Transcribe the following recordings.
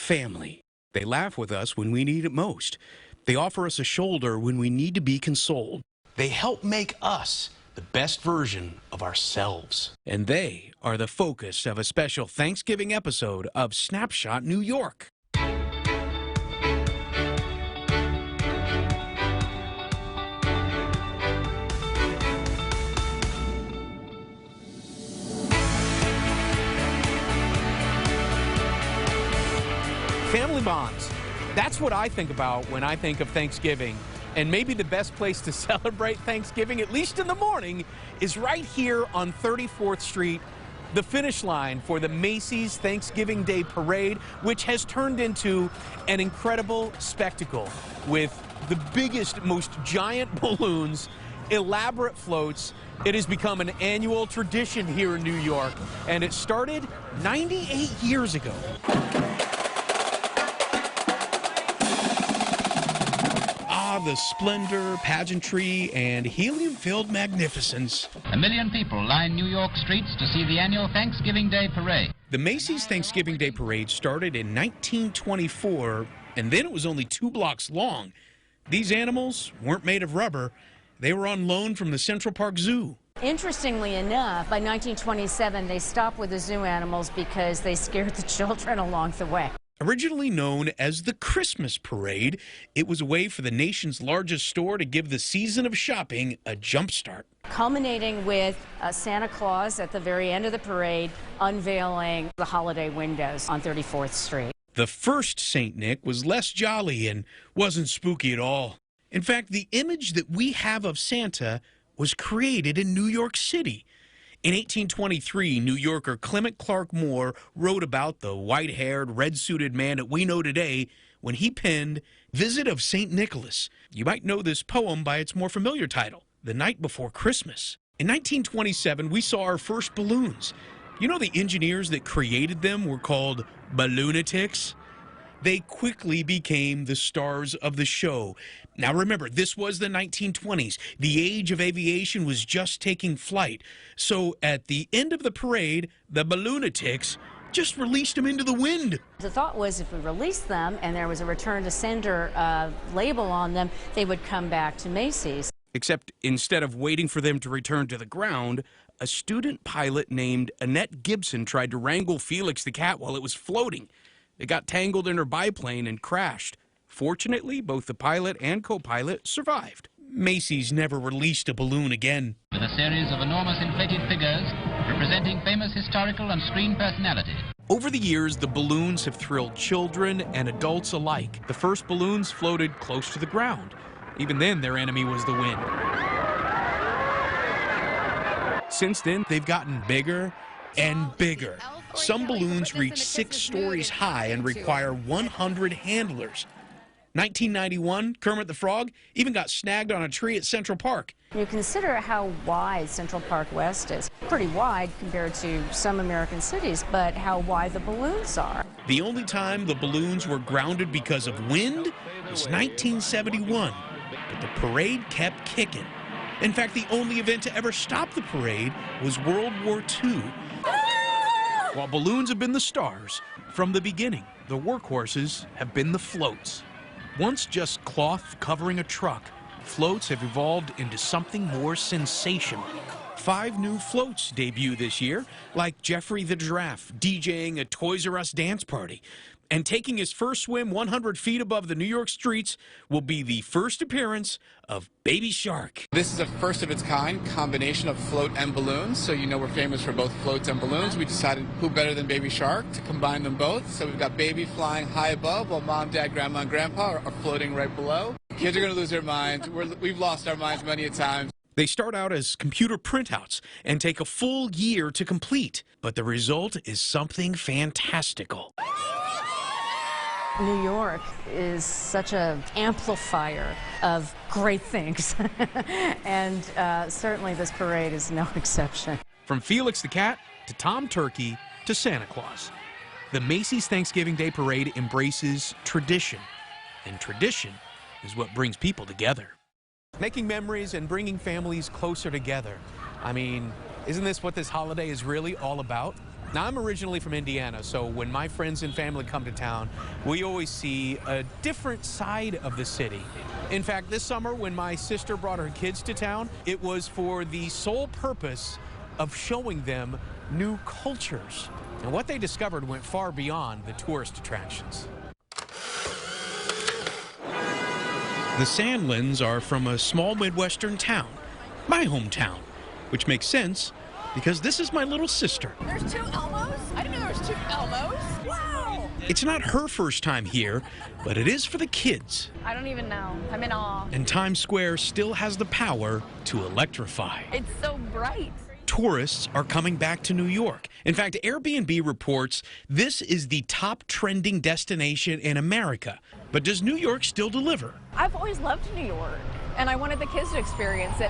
family. They laugh with us when we need it most. They offer us a shoulder when we need to be consoled. They help make us the best version of ourselves. And they are the focus of a special Thanksgiving episode of Snapshot New York. Family bonds. That's what I think about when I think of Thanksgiving. And maybe the best place to celebrate Thanksgiving, at least in the morning, is right here on 34th Street, the finish line for the Macy's Thanksgiving Day Parade, which has turned into an incredible spectacle with the biggest, most giant balloons, elaborate floats. It has become an annual tradition here in New York, and it started 98 years ago. The splendor, pageantry, and helium-filled magnificence. 1 million people line New York streets to see the annual Thanksgiving Day Parade. The Macy's Thanksgiving Day Parade started in 1924, and then it was only 2 blocks long. These animals weren't made of rubber. They were on loan from the Central Park Zoo. Interestingly enough, by 1927, they stopped with the zoo animals because they scared the children along the way. Originally known as the Christmas Parade, it was a way for the nation's largest store to give the season of shopping a jump start. Culminating with Santa Claus at the very end of the parade unveiling the holiday windows on 34th Street. The first St. Nick was less jolly and wasn't spooky at all. In fact, the image that we have of Santa was created in New York City. In 1823, New Yorker Clement Clark Moore wrote about the white-haired, red-suited man that we know today when he penned Visit of St. Nicholas. You might know this poem by its more familiar title, The Night Before Christmas. In 1927, we saw our first balloons. You know the engineers that created them were called balloonatics? They quickly became the stars of the show. Now remember, this was the 1920s. The age of aviation was just taking flight. So at the end of the parade, the balloonatics just released them into the wind. The thought was if we released them and there was a return to sender label on them, they would come back to Macy's. Except instead of waiting for them to return to the ground, a student pilot named Annette Gibson tried to wrangle Felix the cat while it was floating. It got tangled in her biplane and crashed. Fortunately, both the pilot and co-pilot survived. Macy's never released a balloon again. With a series of enormous inflated figures representing famous historical and screen personalities. Over the years, the balloons have thrilled children and adults alike. The first balloons floated close to the ground. Even then, their enemy was the wind. Since then, they've gotten bigger and bigger. Some balloons reach 6 stories high and require 100 handlers. 1991, Kermit the Frog even got snagged on a tree at Central Park. You consider how wide Central Park West is. Pretty wide compared to some American cities, but how wide the balloons are. The only time the balloons were grounded because of wind was 1971, but the parade kept kicking. In fact, the only event to ever stop the parade was World War II. While balloons have been the stars, from the beginning, the workhorses have been the floats. Once just cloth covering a truck, floats have evolved into something more sensational. 5 new floats debut this year, like Jeffrey the Giraffe DJing a Toys R Us dance party. And taking his first swim 100 feet above the New York streets will be the first appearance of Baby Shark. This is a first of its kind combination of float and balloons, so you know we're famous for both floats and balloons. We decided who better than Baby Shark to combine them both. So we've got Baby flying high above while Mom, Dad, Grandma, and Grandpa are floating right below. Kids are going to lose their minds. We've lost our minds many a time. They start out as computer printouts and take a full year to complete, but the result is something fantastical. New York is such an amplifier of great things, and certainly this parade is no exception. From Felix the Cat to Tom Turkey to Santa Claus, the Macy's Thanksgiving Day Parade embraces tradition, and tradition is what brings people together. Making memories and bringing families closer together. I mean, isn't this what this holiday is really all about? Now, I'm originally from Indiana, so when my friends and family come to town, we always see a different side of the city. In fact, this summer when my sister brought her kids to town, it was for the sole purpose of showing them new cultures. And what they discovered went far beyond the tourist attractions. The Sandlins are from a small Midwestern town, my hometown, which makes sense because this is my little sister. There's 2 Elmos? I didn't know there was 2 Elmos. Wow! It's not her first time here, but it is for the kids. I don't even know. I'm in awe. And Times Square still has the power to electrify. It's so bright. Tourists are coming back to New York. In fact, Airbnb reports this is the top trending destination in America. But does New York still deliver? I've always loved New York, and I wanted the kids to experience it.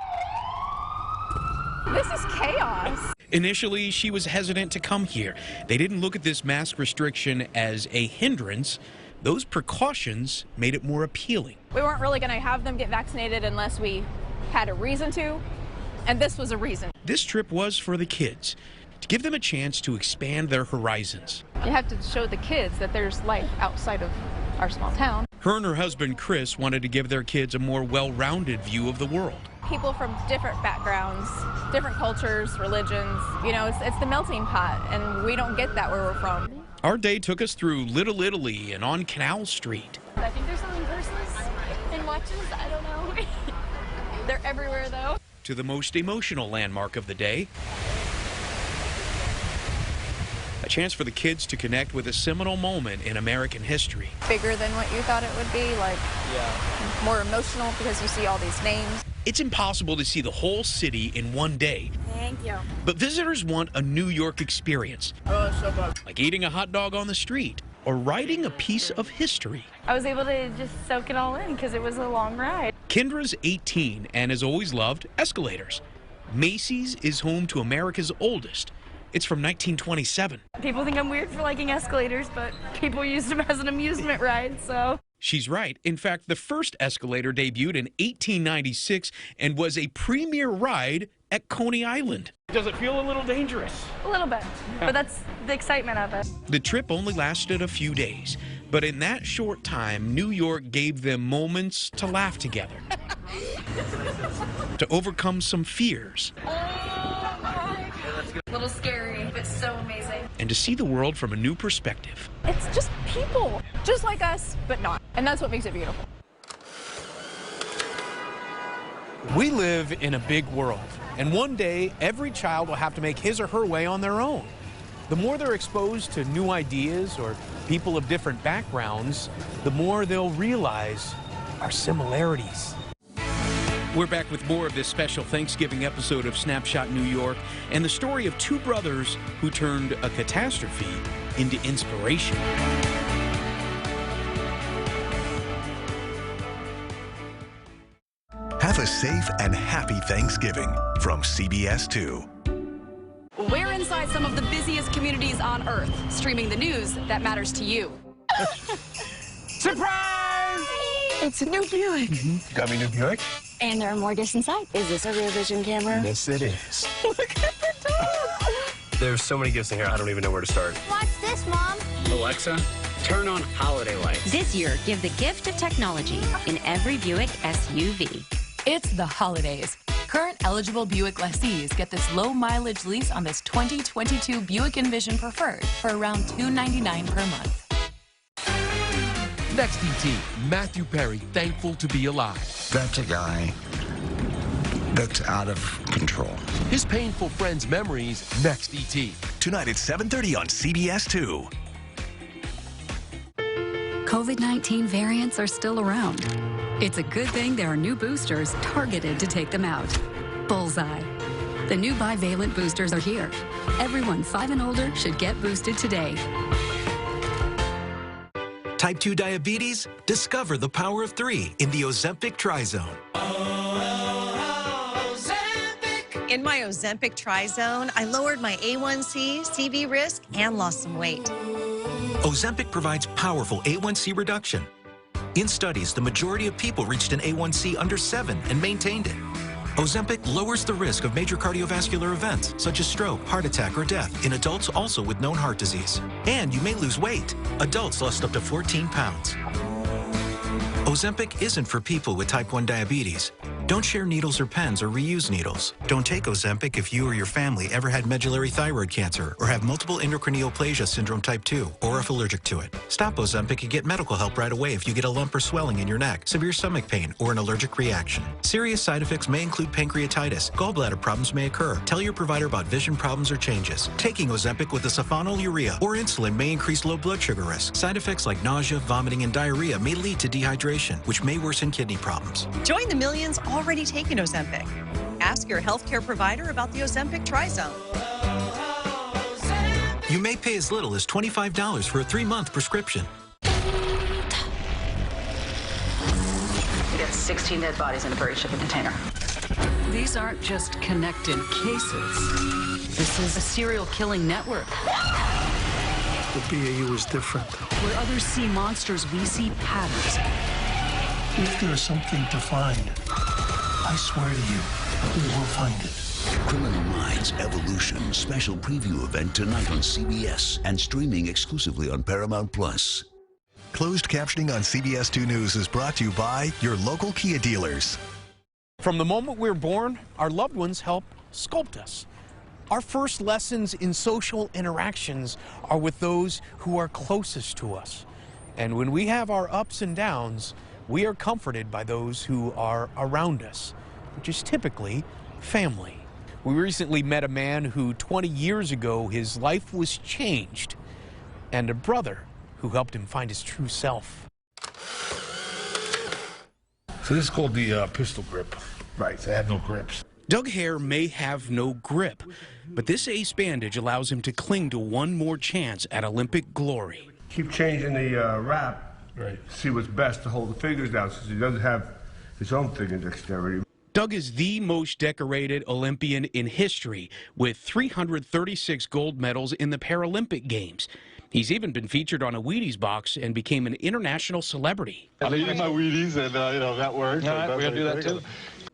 This is chaos. Initially, she was hesitant to come here. They didn't look at this mask restriction as a hindrance. Those precautions made it more appealing. We weren't really going to have them get vaccinated unless we had a reason to, and this was a reason. This trip was for the kids, to give them a chance to expand their horizons. You have to show the kids that there's life outside of our small town. Her and her husband, Chris, wanted to give their kids a more well-rounded view of the world. People from different backgrounds, different cultures, religions, you know, it's the melting pot, and we don't get that where we're from. Our day took us through Little Italy and on Canal Street. I think they're selling purses and watches, I don't know. They're everywhere, though. To the most emotional landmark of the day. A chance for the kids to connect with a seminal moment in American history. Bigger than what you thought it would be, like more emotional because you see all these names. It's impossible to see the whole city in one day. Thank you. But visitors want a New York experience. Like eating a hot dog on the street or riding a piece of history. I was able to just soak it all in because it was a long ride. Kendra's 18 and has always loved escalators. Macy's is home to America's oldest. It's from 1927. People think I'm weird for liking escalators, but people used them as an amusement ride, so. She's right. In fact, the first escalator debuted in 1896 and was a premier ride at Coney Island. Does it feel a little dangerous? A little bit, but that's the excitement of it. The trip only lasted a few days, but in that short time, New York gave them moments to laugh together, to overcome some fears, A little scary, but so amazing. and to see the world from a new perspective. It's just people, just like us, but not. And that's what makes it beautiful. We live in a big world, and one day every child will have to make his or her way on their own. The more they're exposed to new ideas or people of different backgrounds, the more they'll realize our similarities. We're back with more of this special Thanksgiving episode of Snapshot New York and the story of 2 brothers who turned a catastrophe into inspiration. Have a safe and happy Thanksgiving from CBS 2. We're inside some of the busiest communities on Earth, streaming the news that matters to you. Surprise! It's a new Buick. Got me new Buick? And there are more gifts inside. Is this a rear vision camera? Yes, it is. Look at the dog. There's so many gifts in here, I don't even know where to start. What's this, Mom? Alexa, turn on holiday lights. This year, give the gift of technology in every Buick SUV. It's the holidays. Current eligible Buick lessees get this low mileage lease on this 2022 Buick Envision Preferred for around $299 per month. Next ET, Matthew Perry, thankful to be alive. That's a guy that's out of control. His painful friend's memories, next ET. Tonight at 7:30 on CBS 2. COVID-19 variants are still around. It's a good thing there are new boosters targeted to take them out. Bullseye. The new bivalent boosters are here. Everyone 5 and older should get boosted today. Type 2 diabetes? Discover the power of 3 in the Ozempic Trizone. In my Ozempic Trizone, I lowered my A1C, CV risk, and lost some weight. Ozempic provides powerful A1C reduction. In studies, the majority of people reached an A1C under 7 and maintained it. Ozempic lowers the risk of major cardiovascular events, such as stroke, heart attack, or death, in adults also with known heart disease. And you may lose weight. Adults lost up to 14 pounds. Ozempic isn't for people with type 1 diabetes. Don't share needles or pens or reuse needles. Don't take Ozempic if you or your family ever had medullary thyroid cancer or have multiple endocrine neoplasia syndrome type 2 or if allergic to it. Stop Ozempic and get medical help right away if you get a lump or swelling in your neck, severe stomach pain, or an allergic reaction. Serious side effects may include pancreatitis. Gallbladder problems may occur. Tell your provider about vision problems or changes. Taking Ozempic with a sulfonylurea or insulin may increase low blood sugar risk. Side effects like nausea, vomiting, and diarrhea may lead to dehydration, which may worsen kidney problems. Join the millions already taking Ozempic. Ask your healthcare provider about the Ozempic TriZone. You may pay as little as $25 for a 3-month prescription. We got 16 dead bodies in a buried shipping container. These aren't just connected cases. This is a serial killing network. The BAU is different. Where others see monsters, we see patterns. If there's something to find, I swear to you, we will find it. Criminal Minds Evolution special preview event tonight on CBS and streaming exclusively on Paramount+. Closed captioning on CBS 2 News is brought to you by your local Kia dealers. From the moment we're born, our loved ones help sculpt us. Our first lessons in social interactions are with those who are closest to us. And when we have our ups and downs, we are comforted by those who are around us, which is typically family. We recently met a man who 20 years ago his life was changed, and a brother who helped him find his true self. So this is called the pistol grip. Right, so I have no grips. Doug Hare may have no grip, but this ace bandage allows him to cling to one more chance at Olympic glory. Keep changing the wrap. Right. See what's best to hold the fingers down since he doesn't have his own finger dexterity. Doug is the most decorated Olympian in history with 336 gold medals in the Paralympic Games. He's even been featured on a Wheaties box and became an international celebrity. I'm eating my Wheaties and, that worked. All right, we're going to do that too.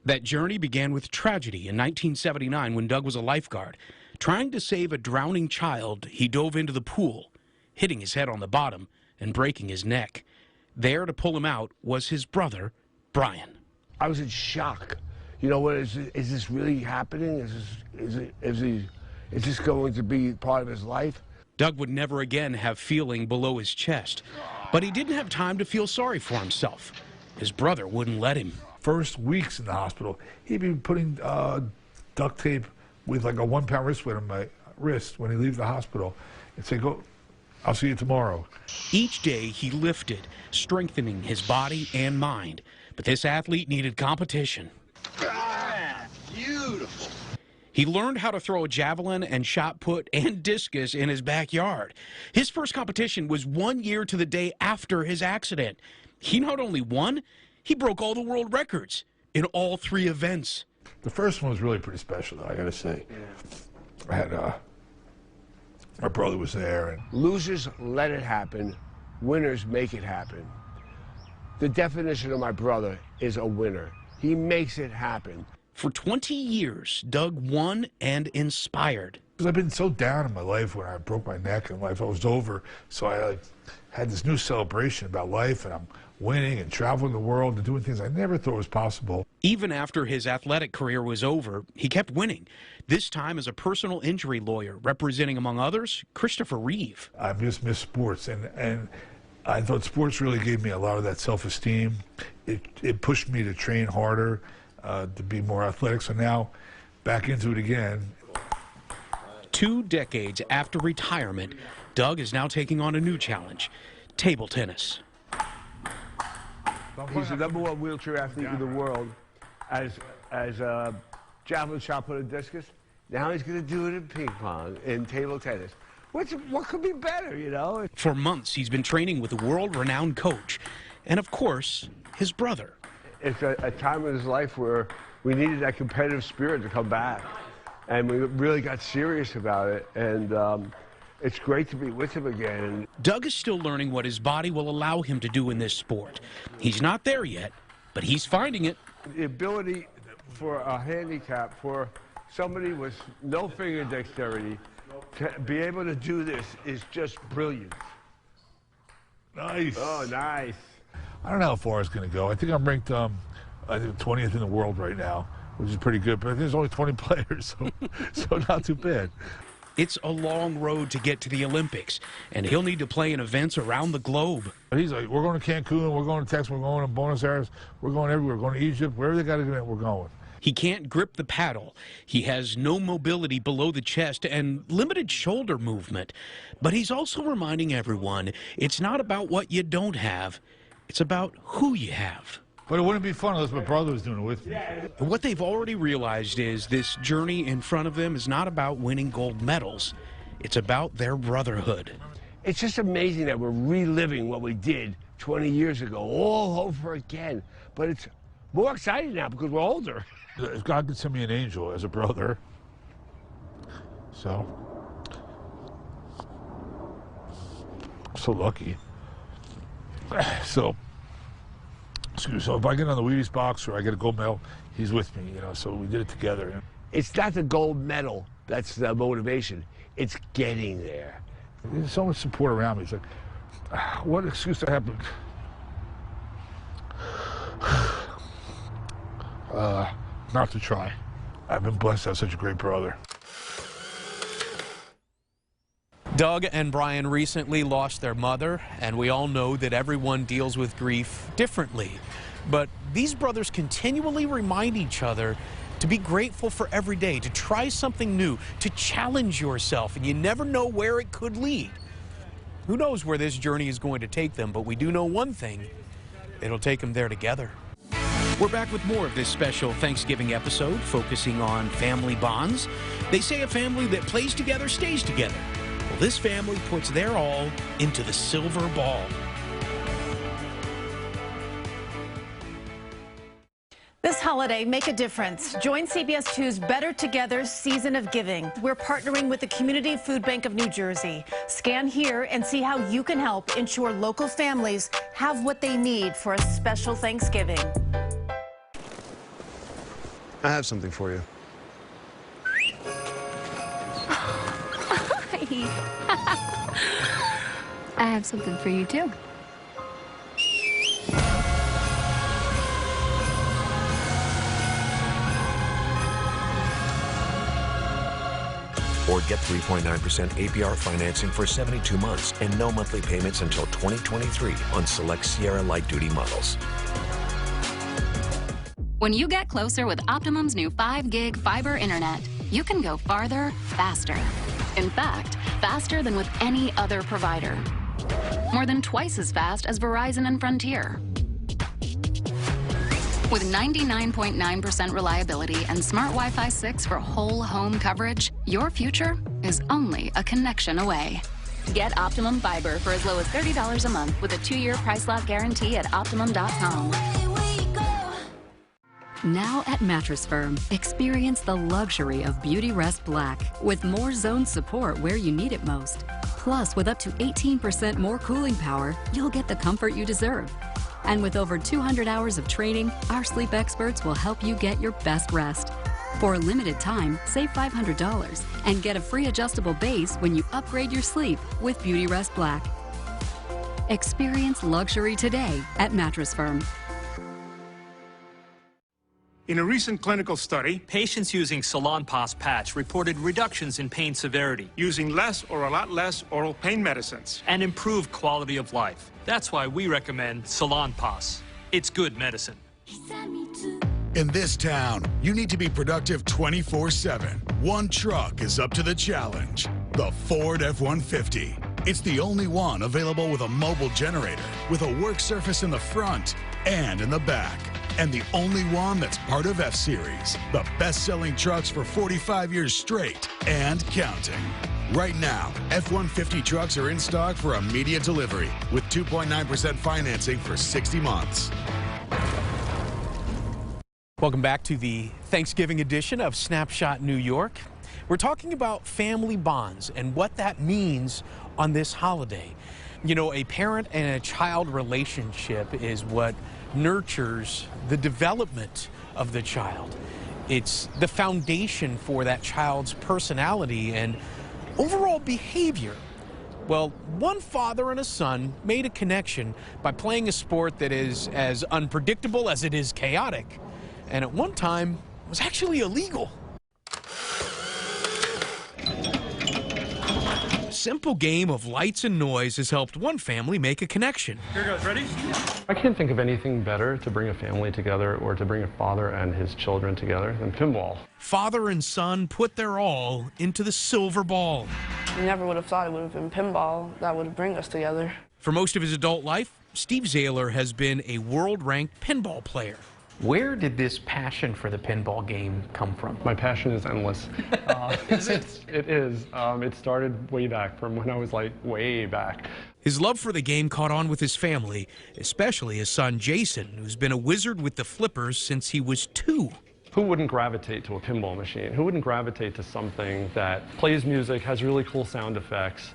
That journey began with tragedy in 1979 when Doug was a lifeguard. Trying to save a drowning child, he dove into the pool, hitting his head on the bottom and breaking his neck. There to pull him out was his brother, Brian. I was in shock. You know what? Is this really happening? Is this going to be part of his life? Doug would never again have feeling below his chest, but he didn't have time to feel sorry for himself. His brother wouldn't let him. First weeks in the hospital, he'd be putting duct tape with like a 1-pound wristlet on my wrist when he leaves the hospital and say, "Go, I'll see you tomorrow." Each day he lifted, strengthening his body and mind. But this athlete needed competition. Beautiful. He learned how to throw a javelin and shot put and discus in his backyard. His first competition was 1 year to the day after his accident. He not only won, he broke all the world records in all 3 events. The first one was really pretty special, though, I gotta say. I had, my brother was there. And losers let it happen. Winners make it happen. The definition of my brother is a winner. He makes it happen. For 20 years, Doug won and inspired. Because I've been so down in my life when I broke my neck and life was over. So I had this new celebration about life, and I'm winning and traveling the world and doing things I never thought was possible. Even after his athletic career was over, he kept winning. This time as a personal injury lawyer, representing, among others, Christopher Reeve. I just miss sports, and I thought sports really gave me a lot of that self-esteem. It pushed me to train harder, to be more athletic. So now, back into it again. 2 decades after retirement, Doug is now taking on a new challenge, table tennis. He's the #1 wheelchair athlete in the world as a javelin, shot put, and discus. Now he's going to do it in ping pong, in table tennis. What could be better, you know? For months, he's been training with a world-renowned coach, and of course, his brother. It's a time in his life where we needed that competitive spirit to come back, and we really got serious about it, and it's great to be with him again. Doug is still learning what his body will allow him to do in this sport. He's not there yet, but he's finding it. The ability for a handicap, for somebody with no finger dexterity, to be able to do this is just brilliant. Nice. Oh, nice. I don't know how far it's going to go. I think I'm ranked, I think 20th in the world right now, which is pretty good. But I think there's only 20 players, so not too bad. It's a long road to get to the Olympics, and he'll need to play in events around the globe. He's like, we're going to Cancun, we're going to Texas, we're going to Buenos Aires, we're going everywhere, we're going to Egypt, wherever they got to go, we're going. He can't grip the paddle. He has no mobility below the chest and limited shoulder movement. But he's also reminding everyone it's not about what you don't have, it's about who you have. But it wouldn't be fun unless my brother was doing it with me. And what they've already realized is this journey in front of them is not about winning gold medals. It's about their brotherhood. It's just amazing that we're reliving what we did 20 years ago all over again. But it's more exciting now because we're older. If God could send me an angel as a brother, so lucky. So if I get on the Wheaties box or I get a gold medal, he's with me, so we did it together. It's not the gold medal that's the motivation. It's getting there. There's so much support around me. It's like, what excuse to have? Not to try. I've been blessed to have such a great brother. Doug and Brian recently lost their mother, and we all know that everyone deals with grief differently. But these brothers continually remind each other to be grateful for every day, to try something new, to challenge yourself, and you never know where it could lead. Who knows where this journey is going to take them, but we do know one thing, it'll take them there together. We're back with more of this special Thanksgiving episode focusing on family bonds. They say a family that plays together stays together. Well, this family puts their all into the silver ball. This holiday, make a difference. Join CBS 2's Better Together Season of Giving. We're partnering with the Community Food Bank of New Jersey. Scan here and see how you can help ensure local families have what they need for a special Thanksgiving. I have something for you. I have something for you, too. Or get 3.9% APR financing for 72 months and no monthly payments until 2023 on select Sierra light-duty models. When you get closer with Optimum's new 5-gig fiber internet, you can go farther, faster. In fact, faster than with any other provider. More than twice as fast as Verizon and Frontier. With 99.9% reliability and Smart Wi-Fi 6 for whole home coverage, your future is only a connection away. Get Optimum Fiber for as low as $30 a month with a 2-year price lock guarantee at Optimum.com. Now at Mattress Firm, experience the luxury of Beauty Rest Black with more zone support where you need it most. Plus, with up to 18% more cooling power, you'll get the comfort you deserve. And with over 200 hours of training, our sleep experts will help you get your best rest. For a limited time, save $500 and get a free adjustable base when you upgrade your sleep with Beauty Rest Black. Experience luxury today at Mattress Firm. In a recent clinical study, patients using Salonpas patch reported reductions in pain severity, using less or a lot less oral pain medicines, and improved quality of life. That's why we recommend Salonpas. It's good medicine. In this town, you need to be productive 24/7. One truck is up to the challenge, the Ford F-150. It's the only one available with a mobile generator, with a work surface in the front and in the back. And the only one that's part of F-Series, the best-selling trucks for 45 years straight and counting. Right now, F-150 trucks are in stock for immediate delivery with 2.9% financing for 60 months. Welcome back to the Thanksgiving edition of Snapshot New York. We're talking about family bonds and what that means on this holiday. You know, a parent and a child relationship is what nurtures the development of the child. It's the foundation for that child's personality and overall behavior. Well, one father and a son made a connection by playing a sport that is as unpredictable as it is chaotic, and at one time was actually illegal. A simple game of lights and noise has helped one family make a connection. Here goes, ready? I can't think of anything better to bring a family together or to bring a father and his children together than pinball. Father and son put their all into the silver ball. You never would have thought it would have been pinball that would bring us together. For most of his adult life, Steve Zahler has been a world-ranked pinball player. Where did this passion for the pinball game come from? My passion is endless. Is it? It is. It started way back, from when I was like way back. His love for the game caught on with his family, especially his son Jason, who's been a wizard with the flippers since he was 2. Who wouldn't gravitate to a pinball machine? Who wouldn't gravitate to something that plays music, has really cool sound effects,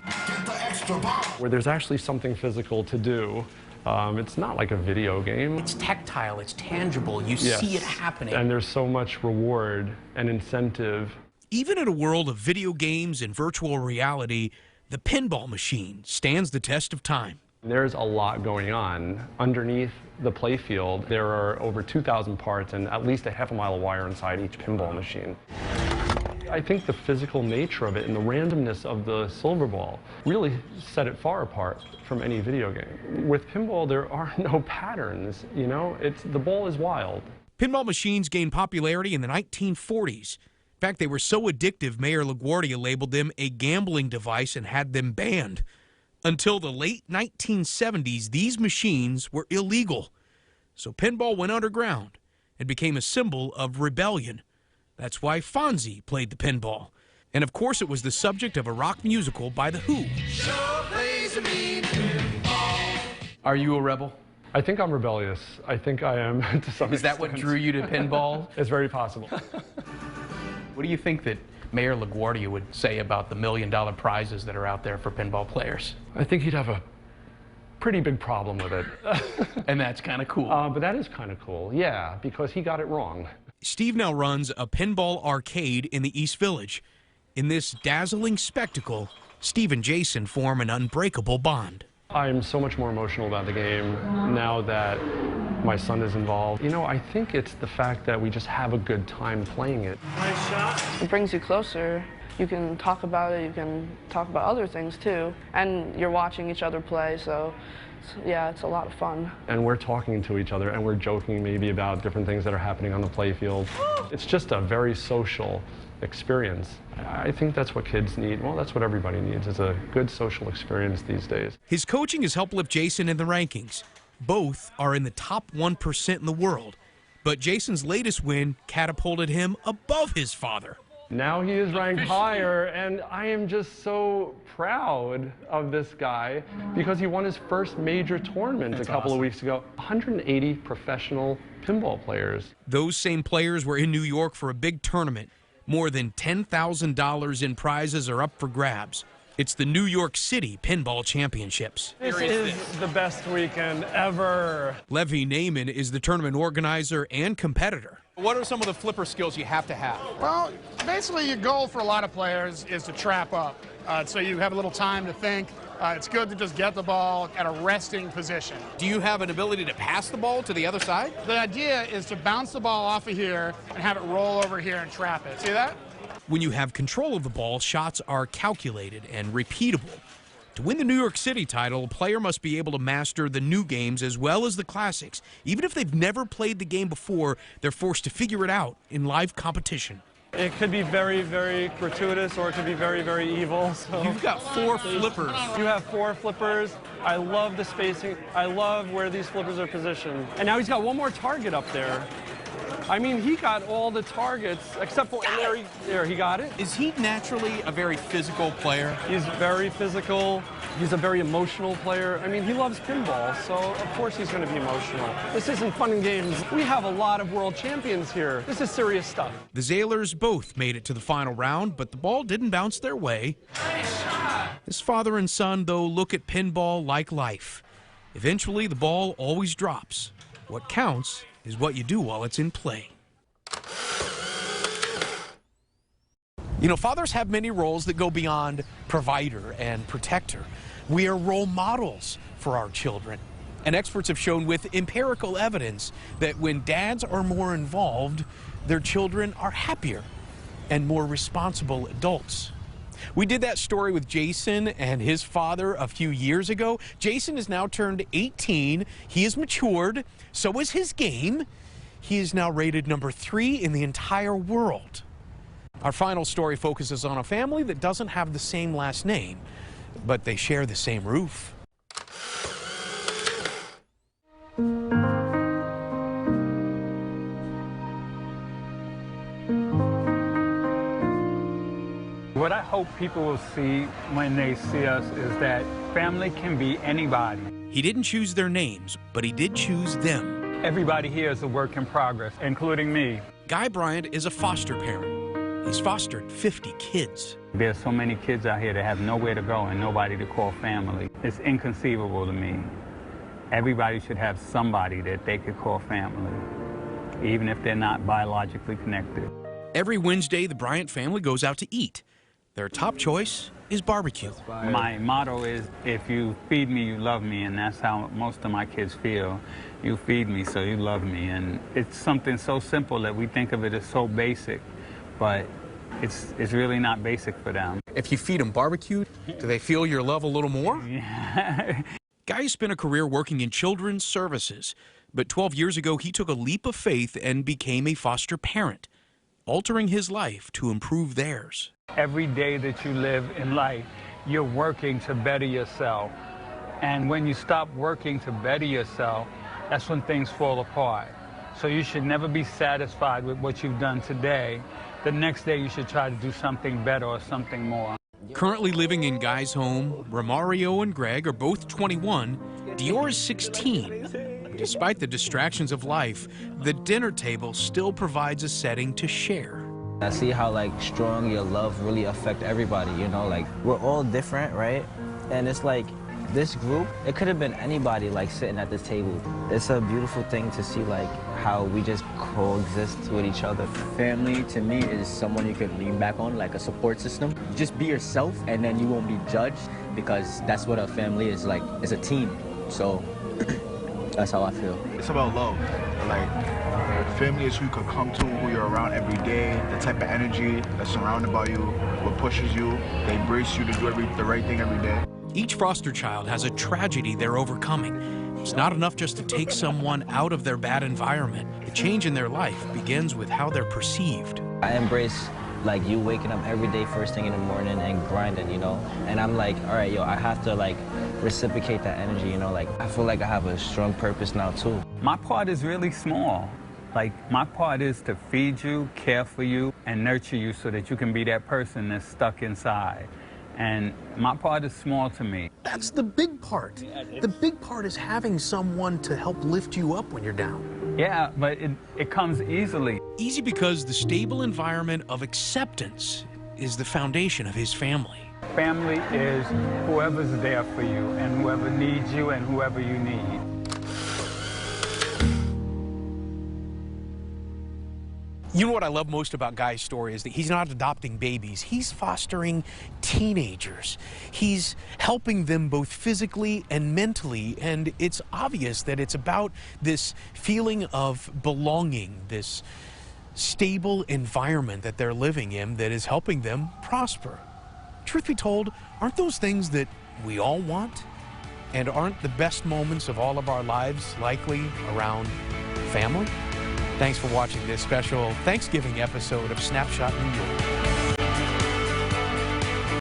where there's actually something physical to do? It's not like a video game. It's tactile, it's tangible, you see it happening. And there's so much reward and incentive. Even in a world of video games and virtual reality, the pinball machine stands the test of time. There's a lot going on. Underneath the playfield, there are over 2,000 parts and at least a half a mile of wire inside each pinball machine. I think the physical nature of it and the randomness of the silver ball really set it far apart from any video game. With pinball, there are no patterns, you know? The ball is wild. Pinball machines gained popularity in the 1940s. In fact, they were so addictive, Mayor LaGuardia labeled them a gambling device and had them banned. Until the late 1970s, these machines were illegal. So pinball went underground and became a symbol of rebellion. That's why Fonzie played the pinball. And of course, it was the subject of a rock musical by The Who. Are you a rebel? I think I'm rebellious. I think I am to some Is that what drew you to pinball? It's very possible. What do you think that Mayor LaGuardia would say about the $1 million prizes that are out there for pinball players? I think he'd have a pretty big problem with it. And that's kind of cool. But that is kind of cool, yeah, because he got it wrong. Steve now runs a pinball arcade in the East Village. In this dazzling spectacle, Steve and Jason form an unbreakable bond. I'm so much more emotional about the game now that my son is involved. You know, I think it's the fact that we just have a good time playing it. Nice shot. It brings you closer. You can talk about it, you can talk about other things too, and you're watching each other play, so yeah, it's a lot of fun. And we're talking to each other and we're joking maybe about different things that are happening on the playfield. It's just a very social experience. I think that's what kids need. Well, that's what everybody needs, is a good social experience these days. His coaching has helped lift Jason in the rankings. Both are in the top 1% in the world, but Jason's latest win catapulted him above his father. Now he is ranked higher, and I am just so proud of this guy because he won his first major tournament a couple of weeks ago. 180 professional pinball players. Those same players were in New York for a big tournament. More than $10,000 in prizes are up for grabs. It's the New York City Pinball Championships. This is the best weekend ever. Levy Naiman is the tournament organizer and competitor. What are some of the flipper skills you have to have? Well, basically your goal for a lot of players is to trap up. So you have a little time to think. It's good to just get the ball at a resting position. Do you have an ability to pass the ball to the other side? The idea is to bounce the ball off of here and have it roll over here and trap it. See that? When you have control of the ball, shots are calculated and repeatable. To win the New York City title, a player must be able to master the new games as well as the classics. Even if they've never played the game before, they're forced to figure it out in live competition. It could be very, very gratuitous, or it could be very, very evil. So. You've got 4 flippers. You have 4 flippers. I love the spacing. I love where these flippers are positioned. And now he's got one more target up there. I mean, he got all the targets, except for there he got it. Is he naturally a very physical player? He's very physical. He's a very emotional player. I mean, he loves pinball, so of course he's going to be emotional. This isn't fun and games. We have a lot of world champions here. This is serious stuff. The Zahlers both made it to the final round, but the ball didn't bounce their way. His father and son, though, look at pinball like life. Eventually, the ball always drops. What counts is what you do while it's in play. You know, fathers have many roles that go beyond provider and protector. We are role models for our children. And experts have shown with empirical evidence that when dads are more involved, their children are happier and more responsible adults. We did that story with Jason and his father a few years ago. Jason has now turned 18. He has matured. So is his game. He is now rated number 3 in the entire world. Our final story focuses on a family that doesn't have the same last name, but they share the same roof. What I hope people will see when they see us is that family can be anybody. He didn't choose their names, but he did choose them. Everybody here is a work in progress, including me. Guy Bryant is a foster parent. He's fostered 50 kids. There's so many kids out here that have nowhere to go and nobody to call family. It's inconceivable to me. Everybody should have somebody that they could call family, even if they're not biologically connected. Every Wednesday, the Bryant family goes out to eat. Their top choice is barbecue. My motto is, if you feed me, you love me, and that's how most of my kids feel. You feed me, so you love me. And it's something so simple that we think of it as so basic, but it's really not basic for them. If you feed them barbecue, do they feel your love a little more? Yeah. Guy spent a career working in children's services, but 12 years ago, he took a leap of faith and became a foster parent, altering his life to improve theirs. Every day that you live in life, you're working to better yourself. And when you stop working to better yourself, that's when things fall apart. So you should never be satisfied with what you've done today. The next day you should try to do something better or something more. Currently living in Guy's home, Romario and Greg are both 21. Dior is 16. Despite the distractions of life, the dinner table still provides a setting to share. I see how strong your love really affect everybody, you know, we're all different, right? And it's this group, it could have been anybody sitting at this table. It's a beautiful thing to see how we just coexist with each other. Family to me is someone you can lean back on, like a support system. Just be yourself and then you won't be judged, because that's what a family is like. It's a team. So that's how I feel. It's about love. Family is who you can come to, who you're around every day, the type of energy that's surrounded by you, what pushes you, they embrace you to do the right thing every day. Each foster child has a tragedy they're overcoming. It's not enough just to take someone out of their bad environment. The change in their life begins with how they're perceived. I embrace you waking up every day first thing in the morning and grinding, you know? And I'm all right, I have to reciprocate that energy, you know? I feel like I have a strong purpose now too. My part is really small. My part is to feed you, care for you, and nurture you so that you can be that person that's stuck inside. And my part is small to me. That's the big part. The big part is having someone to help lift you up when you're down. Yeah, but it comes easily. Easy because the stable environment of acceptance is the foundation of his family. Family is whoever's there for you and whoever needs you and whoever you need. You know what I love most about Guy's story is that he's not adopting babies. He's fostering teenagers. He's helping them both physically and mentally, and it's obvious that it's about this feeling of belonging, this stable environment that they're living in that is helping them prosper. Truth be told, aren't those things that we all want? And aren't the best moments of all of our lives likely around family? Thanks for watching this special Thanksgiving episode of Snapshot New York.